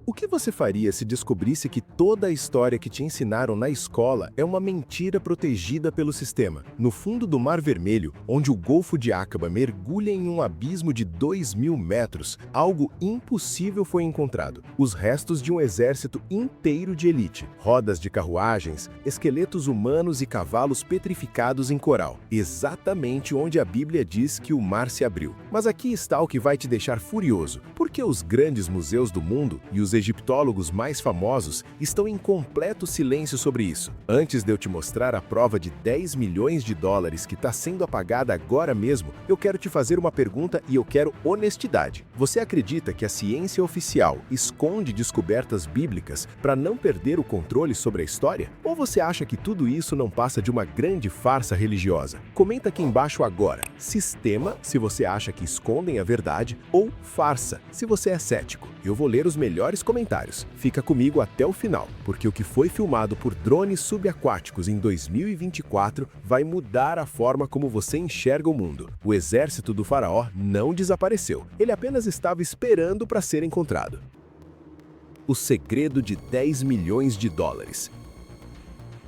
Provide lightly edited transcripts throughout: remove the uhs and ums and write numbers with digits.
O que você faria se descobrisse que toda a história que te ensinaram na escola é uma mentira protegida pelo sistema? No fundo do Mar Vermelho, onde o Golfo de Aqaba mergulha em um abismo de 2.000 metros, algo impossível foi encontrado. Os restos de um exército inteiro de elite, rodas de carruagens, esqueletos humanos e cavalos petrificados em coral, exatamente onde a Bíblia diz que o mar se abriu. Mas aqui está o que vai te deixar furioso. Por que os grandes museus do mundo e os egiptólogos mais famosos estão em completo silêncio sobre isso? Antes de eu te mostrar a prova de 10 milhões de dólares que está sendo apagada agora mesmo, eu quero te fazer uma pergunta e eu quero honestidade. Você acredita que a ciência oficial esconde descobertas bíblicas para não perder o controle sobre a história? Ou você acha que tudo isso não passa de uma grande farsa religiosa? Comenta aqui embaixo agora. Sistema, se você acha que escondem a verdade, ou farsa, se você é cético. Eu vou ler os melhores comentários. Fica comigo até o final, porque o que foi filmado por drones subaquáticos em 2024 vai mudar a forma como você enxerga o mundo. O exército do faraó não desapareceu. Ele apenas estava esperando para ser encontrado. O segredo de 10 milhões de dólares.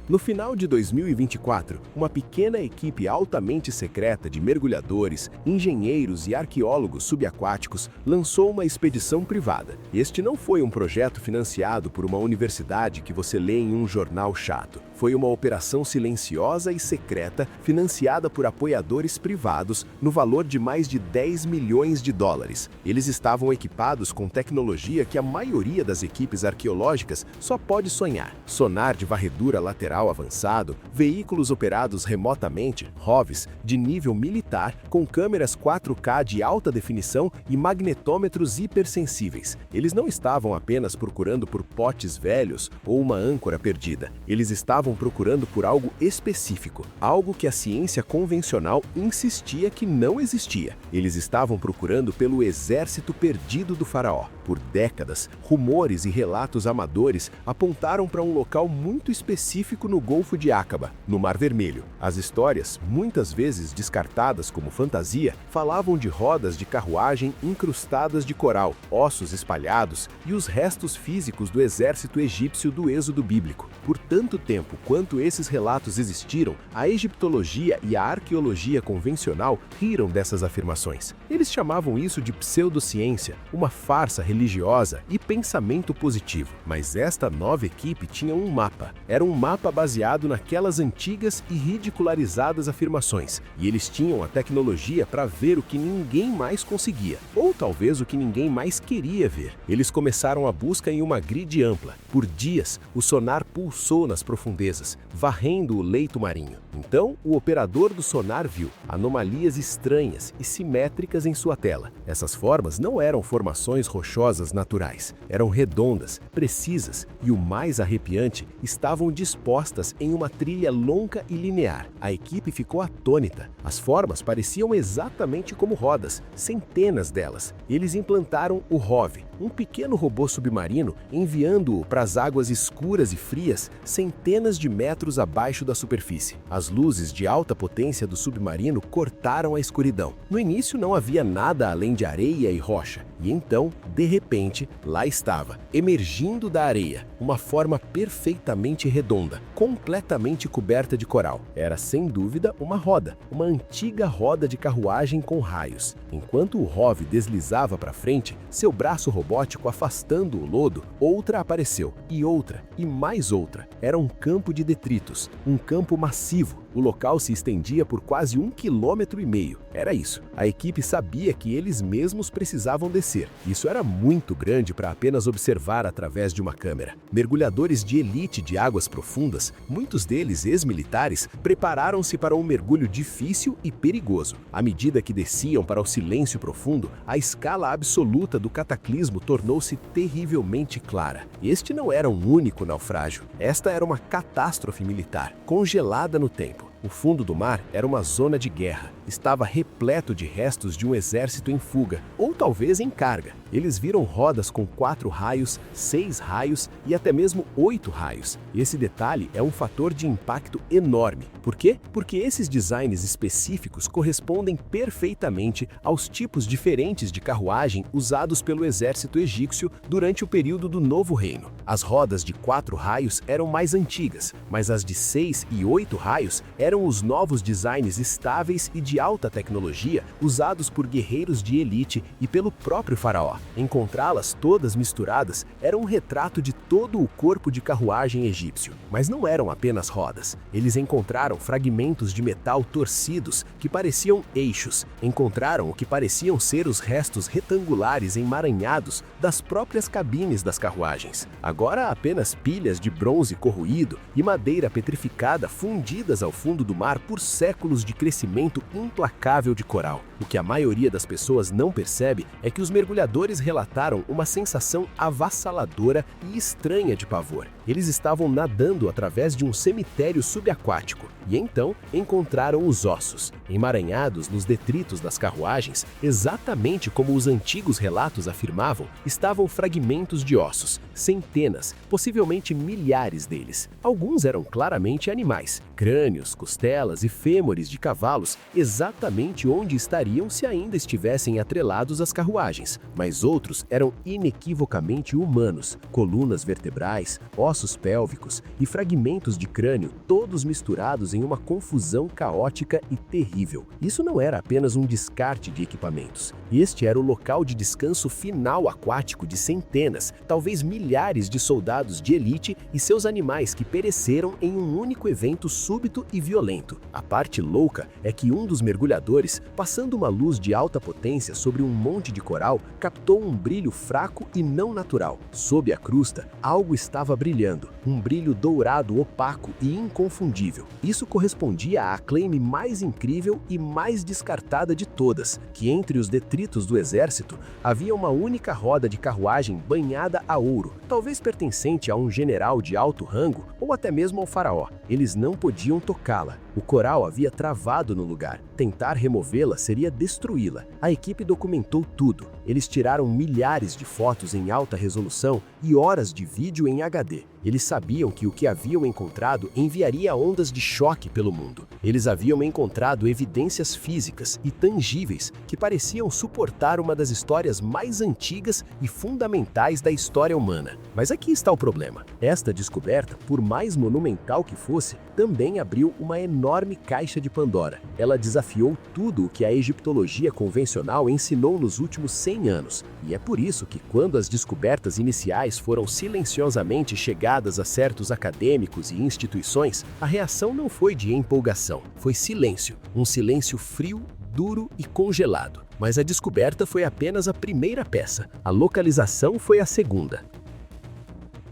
No final de 2024, uma pequena equipe altamente secreta de mergulhadores, engenheiros e arqueólogos subaquáticos lançou uma expedição privada. Este não foi um projeto financiado por uma universidade que você lê em um jornal chato. Foi uma operação silenciosa e secreta financiada por apoiadores privados no valor de mais de 10 milhões de dólares. Eles estavam equipados com tecnologia que a maioria das equipes arqueológicas só pode sonhar. Sonar de varredura lateral avançado, veículos operados remotamente, ROVs, de nível militar, com câmeras 4K de alta definição e magnetômetros hipersensíveis. Eles não estavam apenas procurando por potes velhos ou uma âncora perdida. Eles estavam procurando por algo específico, algo que a ciência convencional insistia que não existia. Eles estavam procurando pelo exército perdido do faraó. Por décadas, rumores e relatos amadores apontaram para um local muito específico no Golfo de Aqaba, no Mar Vermelho. As histórias, muitas vezes descartadas como fantasia, falavam de rodas de carruagem incrustadas de coral, ossos espalhados e os restos físicos do exército egípcio do Êxodo bíblico. Por tanto tempo quanto esses relatos existiram, a egiptologia e a arqueologia convencional riram dessas afirmações. Eles chamavam isso de pseudociência, uma farsa religiosa e pensamento positivo. Mas esta nova equipe tinha um mapa. Era um mapa baseado naquelas antigas e ridicularizadas afirmações. E eles tinham a tecnologia para ver o que ninguém mais conseguia, ou talvez o que ninguém mais queria ver. Eles começaram a busca em uma grid ampla. Por dias, o sonar pulsou nas profundezas, varrendo o leito marinho. Então, o operador do sonar viu anomalias estranhas e simétricas em sua tela. Essas formas não eram formações rochosas naturais. Eram redondas, precisas e, o mais arrepiante, estavam dispostas em uma trilha longa e linear. A equipe ficou atônita. As formas pareciam exatamente como rodas, centenas delas. Eles implantaram o ROV, um pequeno robô submarino, enviando-o para as águas escuras e frias, centenas de metros abaixo da superfície. As luzes de alta potência do submarino cortaram a escuridão. No início não havia nada além de areia e rocha. E então, de repente, lá estava, emergindo da areia, uma forma perfeitamente redonda, completamente coberta de coral. Era sem dúvida uma roda, uma antiga roda de carruagem com raios. Enquanto o ROV deslizava para frente, seu braço robótico afastando o lodo, outra apareceu, e mais outra. Era um campo de detritos, um campo massivo. O local se estendia por quase 1,5 km. Era isso. A equipe sabia que eles mesmos precisavam descer. Isso era muito grande para apenas observar através de uma câmera. Mergulhadores de elite de águas profundas, muitos deles ex-militares, prepararam-se para um mergulho difícil e perigoso. À medida que desciam para o silêncio profundo, a escala absoluta do cataclismo tornou-se terrivelmente clara. Este não era um único naufrágio. Esta era uma catástrofe militar, congelada no tempo. O fundo do mar era uma zona de guerra. estava repleto de restos de um exército em fuga, ou talvez em carga. Eles viram rodas com 4 raios, 6 raios e até mesmo 8 raios. Esse detalhe é um fator de impacto enorme. Por quê? Porque esses designs específicos correspondem perfeitamente aos tipos diferentes de carruagem usados pelo exército egípcio durante o período do Novo Reino. As rodas de 4 raios eram mais antigas, mas as de 6 e 8 raios eram os novos designs estáveis e de alta tecnologia usados por guerreiros de elite e pelo próprio faraó. Encontrá-las todas misturadas era um retrato de todo o corpo de carruagem egípcio. Mas não eram apenas rodas. Eles encontraram fragmentos de metal torcidos que pareciam eixos. Encontraram o que pareciam ser os restos retangulares emaranhados das próprias cabines das carruagens. Agora apenas pilhas de bronze corroído e madeira petrificada fundidas ao fundo do mar por séculos de crescimento implacável de coral. O que a maioria das pessoas não percebe é que os mergulhadores relataram uma sensação avassaladora e estranha de pavor. Eles estavam nadando através de um cemitério subaquático e então encontraram os ossos, emaranhados nos detritos das carruagens, exatamente como os antigos relatos afirmavam, estavam fragmentos de ossos, centenas, possivelmente milhares deles. Alguns eram claramente animais, crânios, costelas e fêmures de cavalos, exatamente onde estariam se ainda estivessem atrelados às carruagens, mas outros eram inequivocamente humanos, colunas vertebrais, ossos pélvicos e fragmentos de crânio, todos misturados em uma confusão caótica e terrível. Isso não era apenas um descarte de equipamentos. Este era o local de descanso final aquático de centenas, talvez milhares de soldados de elite e seus animais que pereceram em um único evento súbito e violento. A parte louca é que um dos mergulhadores, passando uma luz de alta potência sobre um monte de coral, captou um brilho fraco e não natural. Sob a crusta, algo estava brilhando, um brilho dourado opaco e inconfundível. Isso correspondia à claim mais incrível e mais descartada de todas, que entre os detritos do exército havia uma única roda de carruagem banhada a ouro, talvez pertencente a um general de alto rango ou até mesmo ao faraó. Eles não podiam tocá-la. O coral havia travado no lugar. Tentar removê-la seria destruí-la. A equipe documentou tudo. Eles tiraram milhares de fotos em alta resolução e horas de vídeo em HD. Eles sabiam que o que haviam encontrado enviaria ondas de choque pelo mundo. Eles haviam encontrado evidências físicas e tangíveis que pareciam suportar uma das histórias mais antigas e fundamentais da história humana. Mas aqui está o problema. Esta descoberta, por mais monumental que fosse, também abriu uma enorme caixa de Pandora. Ela desafiou tudo o que a egiptologia convencional ensinou nos últimos 100 anos. E é por isso que, quando as descobertas iniciais foram silenciosamente chegadas a certos acadêmicos e instituições, a reação não foi de empolgação, foi silêncio. Um silêncio frio, duro e congelado. Mas a descoberta foi apenas a primeira peça. A localização foi a segunda.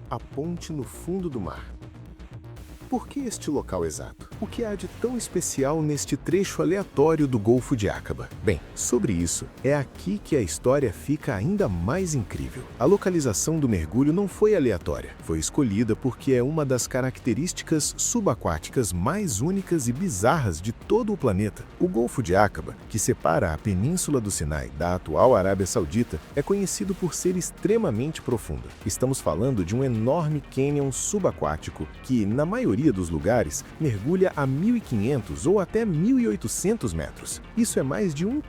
A ponte no fundo do mar. Por que este local exato? O que há de tão especial neste trecho aleatório do Golfo de Áqaba? Bem, sobre isso, é aqui que a história fica ainda mais incrível. A localização do mergulho não foi aleatória, foi escolhida porque é uma das características subaquáticas mais únicas e bizarras de todo o planeta. O Golfo de Áqaba, que separa a Península do Sinai da atual Arábia Saudita, é conhecido por ser extremamente profundo. Estamos falando de um enorme cânion subaquático que, na maioria dos lugares, mergulha a 1.500 ou até 1.800 metros. Isso é mais de 1,5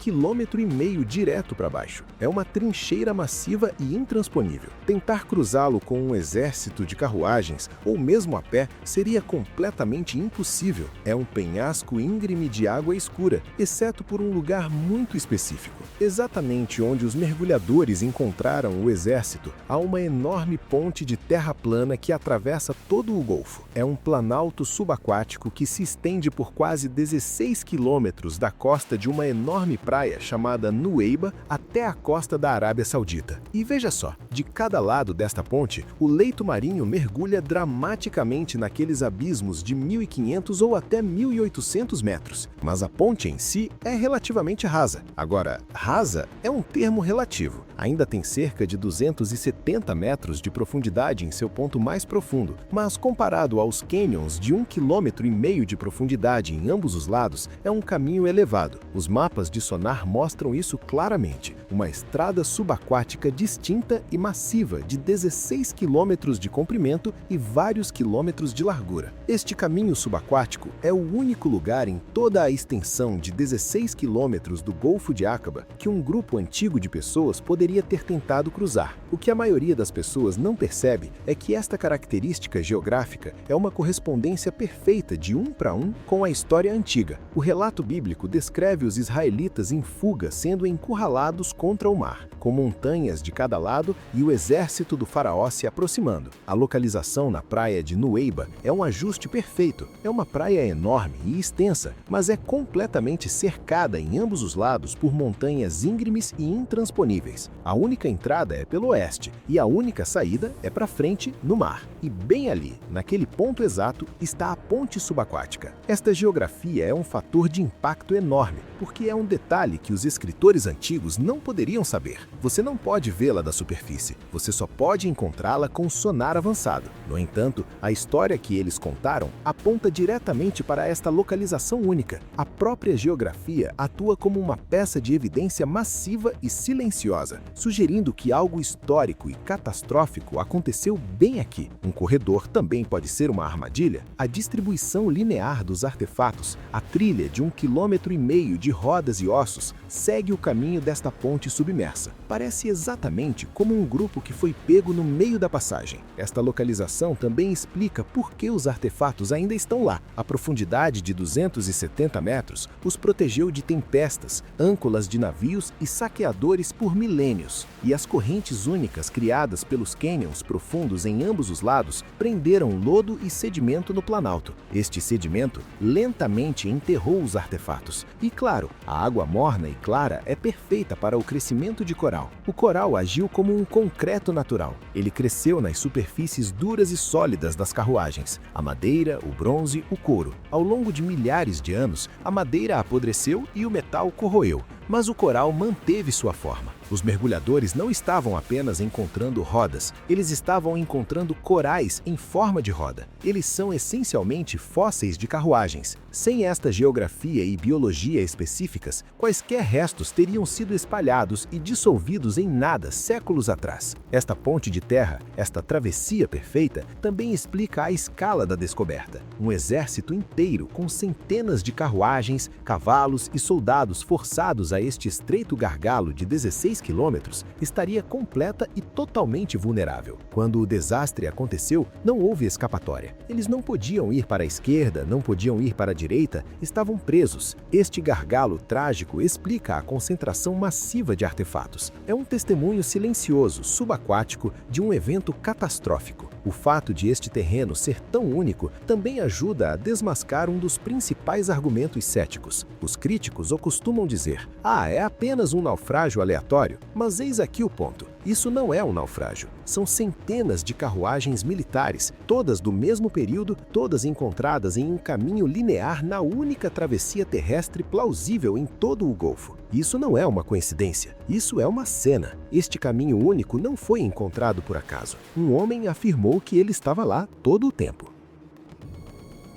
km direto para baixo. É uma trincheira massiva e intransponível. Tentar cruzá-lo com um exército de carruagens ou mesmo a pé seria completamente impossível. É um penhasco íngreme de água escura, exceto por um lugar muito específico. Exatamente onde os mergulhadores encontraram o exército, há uma enorme ponte de terra plana que atravessa todo o golfo. É um planalto subaquático que se estende por quase 16 quilômetros da costa de uma enorme praia chamada Nueiba até a costa da Arábia Saudita. E veja só, de cada lado desta ponte, o leito marinho mergulha dramaticamente naqueles abismos de 1.500 ou até 1.800 metros. Mas a ponte em si é relativamente rasa. Agora, rasa é um termo relativo. Ainda tem cerca de 270 metros de profundidade em seu ponto mais profundo, mas comparado aos cânions de 1,5 km de profundidade em ambos os lados, é um caminho elevado. Os mapas de sonar mostram isso claramente. Uma estrada subaquática distinta e massiva de 16 quilômetros de comprimento e vários quilômetros de largura. Este caminho subaquático é o único lugar em toda a extensão de 16 quilômetros do Golfo de Aqaba que um grupo antigo de pessoas poderia ter tentado cruzar. O que a maioria das pessoas não percebe é que esta característica geográfica é uma correspondência perfeita de 1 para 1 com a história antiga. O relato bíblico descreve os israelitas em fuga sendo encurralados contra o mar, com montanhas de cada lado e o exército do faraó se aproximando. A localização na praia de Nueiba é um ajuste perfeito. É uma praia enorme e extensa, mas é completamente cercada em ambos os lados por montanhas íngremes e intransponíveis. A única entrada é pelo oeste e a única saída é para frente no mar. E bem ali, naquele ponto exato, está a ponte subaquática. Esta geografia é um fator de impacto enorme, porque é um detalhe que os escritores antigos não poderiam saber. Você não pode vê-la da superfície, você só pode encontrá-la com sonar avançado. No entanto, a história que eles contaram aponta diretamente para esta localização única. A própria geografia atua como uma peça de evidência massiva e silenciosa, sugerindo que algo histórico e catastrófico aconteceu bem aqui. Um corredor também pode ser uma armadilha. A distribuição linear dos artefatos, a trilha de 1,5 km de rodas e ossos, segue o caminho desta ponte submersa. Parece exatamente como um grupo que foi pego no meio da passagem. Esta localização também explica por que os artefatos ainda estão lá. A profundidade de 270 metros os protegeu de tempestas, âncoras de navios e saqueadores por milênios. E as correntes únicas criadas pelos cânions profundos em ambos os lados prenderam lodo e sedimento no planalto. Este sedimento lentamente enterrou os artefatos. E claro, a água morna e clara é perfeita para o crescimento de coral. O coral agiu como um concreto natural. Ele cresceu nas superfícies duras e sólidas das carruagens, a madeira, o bronze, o couro. Ao longo de milhares de anos, a madeira apodreceu e o metal corroeu, mas o coral manteve sua forma. Os mergulhadores não estavam apenas encontrando rodas, eles estavam encontrando corais em forma de roda. Eles são essencialmente fósseis de carruagens. Sem esta geografia e biologia específicas, quaisquer restos teriam sido espalhados e dissolvidos em nada séculos atrás. Esta ponte de terra, esta travessia perfeita, também explica a escala da descoberta. Um exército inteiro com centenas de carruagens, cavalos e soldados forçados a este estreito gargalo de 16 quilômetros estaria completa e totalmente vulnerável. Quando o desastre aconteceu, não houve escapatória. Eles não podiam ir para a esquerda, não podiam ir para a direita, estavam presos. Este gargalo trágico explica a concentração massiva de artefatos. É um testemunho silencioso, subaquático, de um evento catastrófico. O fato de este terreno ser tão único também ajuda a desmascarar um dos principais argumentos céticos. Os críticos costumam dizer: é apenas um naufrágio aleatório. Mas eis aqui o ponto. Isso não é um naufrágio. São centenas de carruagens militares, todas do mesmo período, todas encontradas em um caminho linear na única travessia terrestre plausível em todo o Golfo. Isso não é uma coincidência. Isso é uma cena. Este caminho único não foi encontrado por acaso. Um homem afirmou que ele estava lá todo o tempo.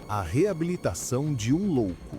A reabilitação de um louco.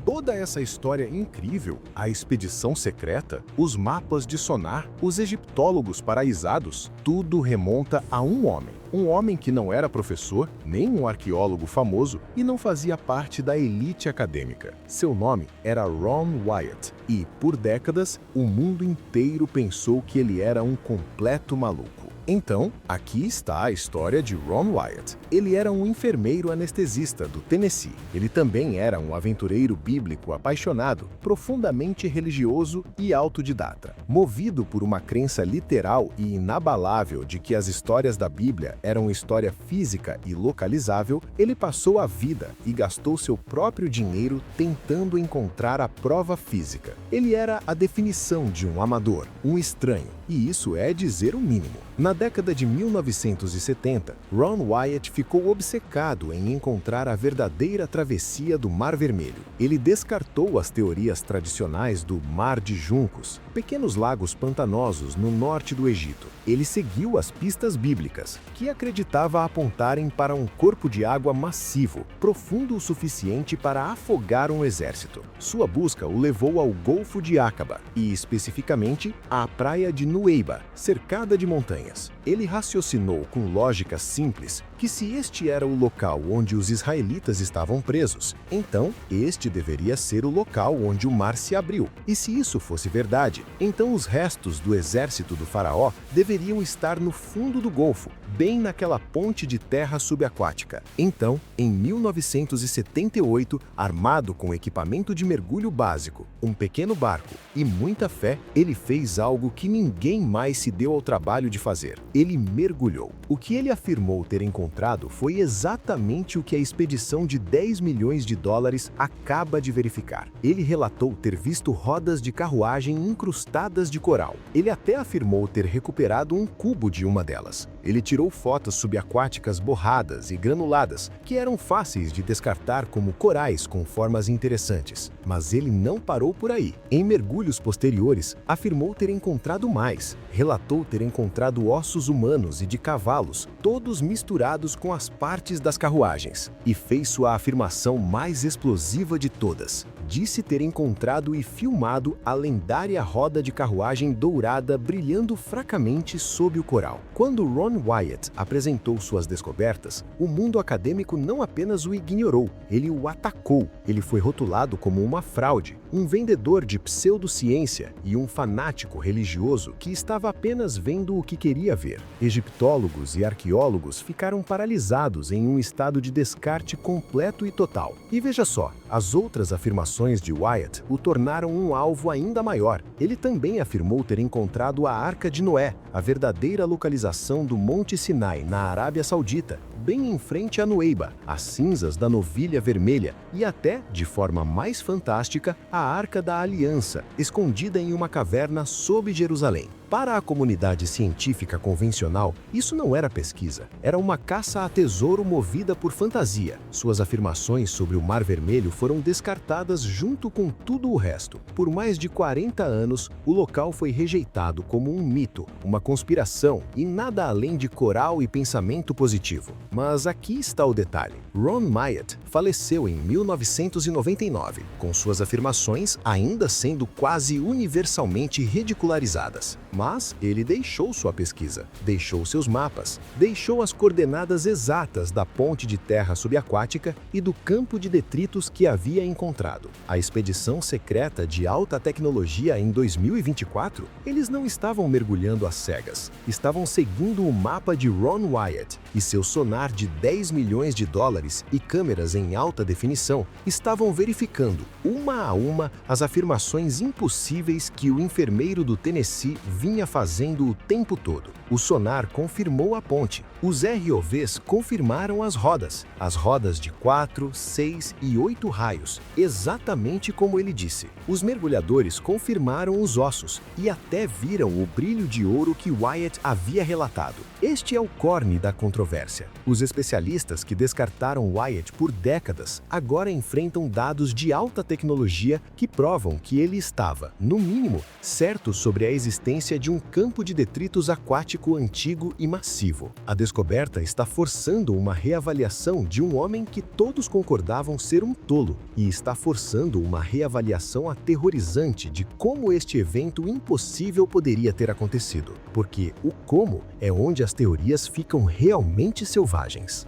Toda essa história incrível, a expedição secreta, os mapas de sonar, os egiptólogos paraisados, tudo remonta a um homem. Um homem que não era professor, nem um arqueólogo famoso e não fazia parte da elite acadêmica. Seu nome era Ron Wyatt e, por décadas, o mundo inteiro pensou que ele era um completo maluco. Então, aqui está a história de Ron Wyatt. Ele era um enfermeiro anestesista do Tennessee. Ele também era um aventureiro bíblico apaixonado, profundamente religioso e autodidata. Movido por uma crença literal e inabalável de que as histórias da Bíblia eram história física e localizável, ele passou a vida e gastou seu próprio dinheiro tentando encontrar a prova física. Ele era a definição de um amador, um estranho. e isso é dizer o mínimo. Na década de 1970, Ron Wyatt ficou obcecado em encontrar a verdadeira travessia do Mar Vermelho. Ele descartou as teorias tradicionais do Mar de Juncos, pequenos lagos pantanosos no norte do Egito. Ele seguiu as pistas bíblicas, que acreditava apontarem para um corpo de água massivo, profundo o suficiente para afogar um exército. Sua busca o levou ao Golfo de Aqaba e, especificamente, à praia de Nueiba, cercada de montanhas. Ele raciocinou com lógica simples que se este era o local onde os israelitas estavam presos, então este deveria ser o local onde o mar se abriu. E se isso fosse verdade, então os restos do exército do faraó deveriam estar no fundo do golfo, bem naquela ponte de terra subaquática. Então, em 1978, armado com equipamento de mergulho básico, um pequeno barco e muita fé, ele fez algo que ninguém mais se deu ao trabalho de fazer. Ele mergulhou. O que ele afirmou ter encontrado foi exatamente o que a expedição de 10 milhões de dólares acaba de verificar. Ele relatou ter visto rodas de carruagem incrustadas de coral. Ele até afirmou ter recuperado um cubo de uma delas. Ele tirou fotos subaquáticas borradas e granuladas, que eram fáceis de descartar como corais com formas interessantes. Mas ele não parou por aí. Em mergulhos posteriores, afirmou ter encontrado mais. Relatou ter encontrado ossos humanos e de cavalos, todos misturados com as partes das carruagens. E fez sua afirmação mais explosiva de todas. Disse ter encontrado e filmado a lendária roda de carruagem dourada brilhando fracamente sob o coral. Quando Ron Wyatt apresentou suas descobertas, o mundo acadêmico não apenas o ignorou, ele o atacou. Ele foi rotulado como uma fraude, um vendedor de pseudociência e um fanático religioso que estava apenas vendo o que queria ver. Egiptólogos e arqueólogos ficaram paralisados em um estado de descarte completo e total. E veja só, as outras afirmações de Wyatt o tornaram um alvo ainda maior. Ele também afirmou ter encontrado a Arca de Noé, a verdadeira localização do Monte Sinai, na Arábia Saudita, bem em frente a Nueiba, as cinzas da Novilha Vermelha e até, de forma mais fantástica, a Arca da Aliança, escondida em uma caverna sob Jerusalém. Para a comunidade científica convencional, isso não era pesquisa, era uma caça a tesouro movida por fantasia. Suas afirmações sobre o Mar Vermelho foram descartadas junto com tudo o resto. Por mais de 40 anos, o local foi rejeitado como um mito, uma conspiração e nada além de coral e pensamento positivo. Mas aqui está o detalhe. Ron Wyatt faleceu em 1999, com suas afirmações ainda sendo quase universalmente ridicularizadas. Mas ele deixou sua pesquisa, deixou seus mapas, deixou as coordenadas exatas da ponte de terra subaquática e do campo de detritos que havia encontrado. A expedição secreta de alta tecnologia em 2024, eles não estavam mergulhando às cegas, estavam seguindo o mapa de Ron Wyatt e seu sonar de 10 milhões de dólares e câmeras em alta definição estavam verificando, uma a uma, as afirmações impossíveis que o enfermeiro do Tennessee vinha fazendo o tempo todo. O sonar confirmou a ponte. Os ROVs confirmaram as rodas de 4, 6 e 8 raios, exatamente como ele disse. Os mergulhadores confirmaram os ossos e até viram o brilho de ouro que Wyatt havia relatado. Este é o corne da controvérsia. Os especialistas que descartaram Wyatt por décadas agora enfrentam dados de alta tecnologia que provam que ele estava, no mínimo, certo sobre a existência de um campo de detritos aquático antigo e massivo. A descoberta está forçando uma reavaliação de um homem que todos concordavam ser um tolo e está forçando uma reavaliação aterrorizante de como este evento impossível poderia ter acontecido, porque o como é onde as teorias ficam realmente selvagens.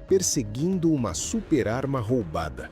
Perseguindo uma super-arma roubada.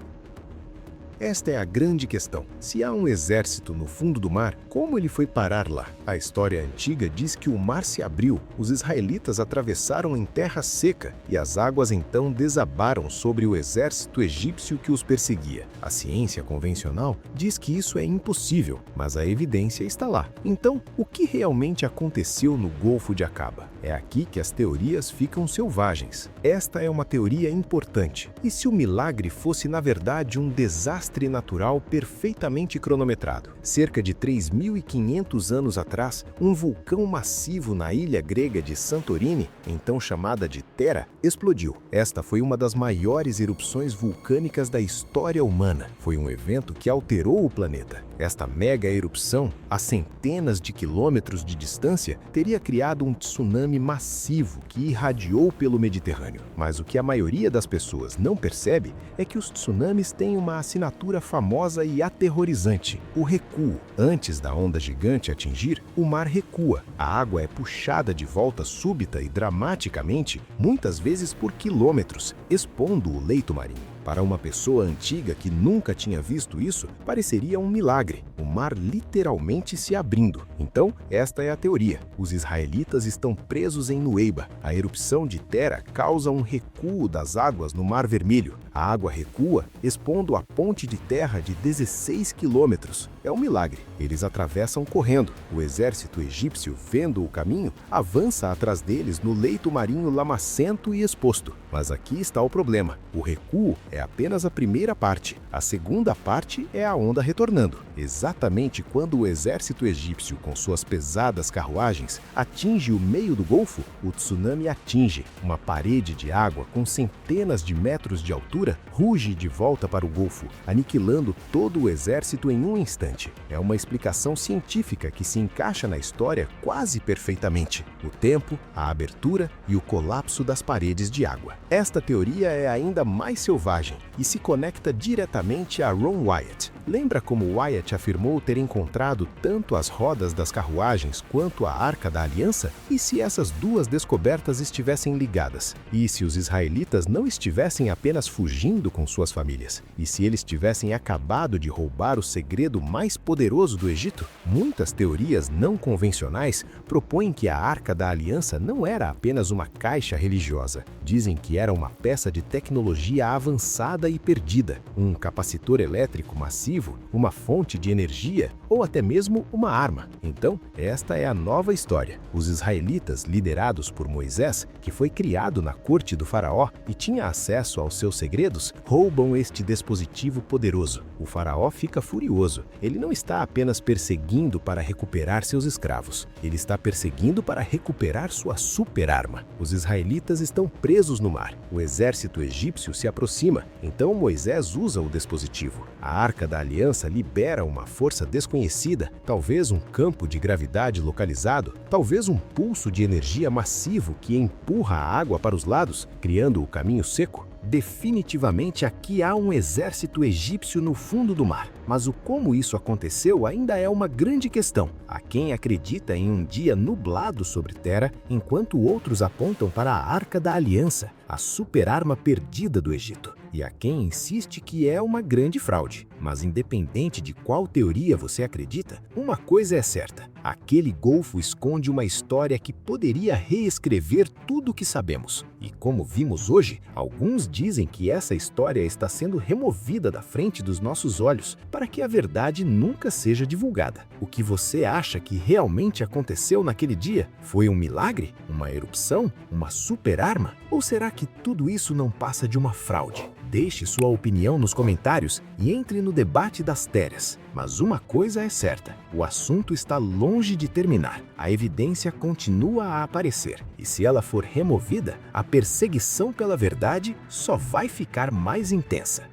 Esta é a grande questão. Se há um exército no fundo do mar, como ele foi parar lá? A história antiga diz que o mar se abriu, os israelitas atravessaram em terra seca e as águas então desabaram sobre o exército egípcio que os perseguia. A ciência convencional diz que isso é impossível, mas a evidência está lá. Então, o que realmente aconteceu no Golfo de Aqaba? É aqui que as teorias ficam selvagens. Esta é uma teoria importante. E se o milagre fosse, na verdade, um desastre natural perfeitamente cronometrado? Cerca de 3.500 anos atrás, um vulcão massivo na ilha grega de Santorini, então chamada de Thera, explodiu. Esta foi uma das maiores erupções vulcânicas da história humana. Foi um evento que alterou o planeta. Esta mega erupção, a centenas de quilômetros de distância, teria criado um tsunami massivo que irradiou pelo Mediterrâneo. Mas o que a maioria das pessoas não percebe é que os tsunamis têm uma assinatura famosa e aterrorizante: o recuo. Antes da onda gigante atingir, o mar recua. A água é puxada de volta súbita e dramaticamente, muitas vezes por quilômetros, expondo o leito marinho. Para uma pessoa antiga que nunca tinha visto isso, pareceria um milagre, o mar literalmente se abrindo. Então, esta é a teoria. Os israelitas estão presos em Nueiba. A erupção de Thera causa um recuo das águas no Mar Vermelho. A água recua, expondo a ponte de terra de 16 quilômetros. É um milagre. Eles atravessam correndo. O exército egípcio, vendo o caminho, avança atrás deles no leito marinho lamacento e exposto. Mas aqui está o problema. O recuo é apenas a primeira parte. A segunda parte é a onda retornando. Exatamente quando o exército egípcio, com suas pesadas carruagens, atinge o meio do golfo, o tsunami atinge. Uma parede de água com centenas de metros de altura ruge de volta para o golfo, aniquilando todo o exército em um instante. É uma explicação científica que se encaixa na história quase perfeitamente. O tempo, a abertura e o colapso das paredes de água. Esta teoria é ainda mais selvagem e se conecta diretamente a Ron Wyatt. Lembra como Wyatt afirmou ter encontrado tanto as rodas das carruagens quanto a Arca da Aliança? E se essas duas descobertas estivessem ligadas? E se os israelitas não estivessem apenas fugindo com suas famílias? E se eles tivessem acabado de roubar o segredo mais poderoso do Egito? Muitas teorias não convencionais propõem que a Arca da Aliança não era apenas uma caixa religiosa. Dizem que era uma peça de tecnologia avançada e perdida, um capacitor elétrico massivo, uma fonte de energia ou até mesmo uma arma. Então, esta é a nova história. Os israelitas, liderados por Moisés, que foi criado na corte do faraó e tinha acesso aos seus segredos, roubam este dispositivo poderoso. O faraó fica furioso. Ele não está apenas perseguindo para recuperar seus escravos. Ele está perseguindo para recuperar sua super-arma. Os israelitas estão presos no mar. O exército egípcio se aproxima, então Moisés usa o dispositivo. A Arca da Aliança libera uma força desconhecida, talvez um campo de gravidade localizado, talvez um pulso de energia massivo que empurra a água para os lados, criando o caminho seco. Definitivamente aqui há um exército egípcio no fundo do mar. Mas o como isso aconteceu ainda é uma grande questão. Há quem acredita em um dia nublado sobre Thera, enquanto outros apontam para a Arca da Aliança, a super-arma perdida do Egito. E há quem insiste que é uma grande fraude. Mas independente de qual teoria você acredita, uma coisa é certa: aquele golfo esconde uma história que poderia reescrever tudo o que sabemos. E como vimos hoje, alguns dizem que essa história está sendo removida da frente dos nossos olhos para que a verdade nunca seja divulgada. O que você acha que realmente aconteceu naquele dia? Foi um milagre? Uma erupção? Uma super-arma? Ou será que tudo isso não passa de uma fraude? Deixe sua opinião nos comentários e entre no debate das teorias. Mas uma coisa é certa: o assunto está longe de terminar. A evidência continua a aparecer. E se ela for removida, a perseguição pela verdade só vai ficar mais intensa.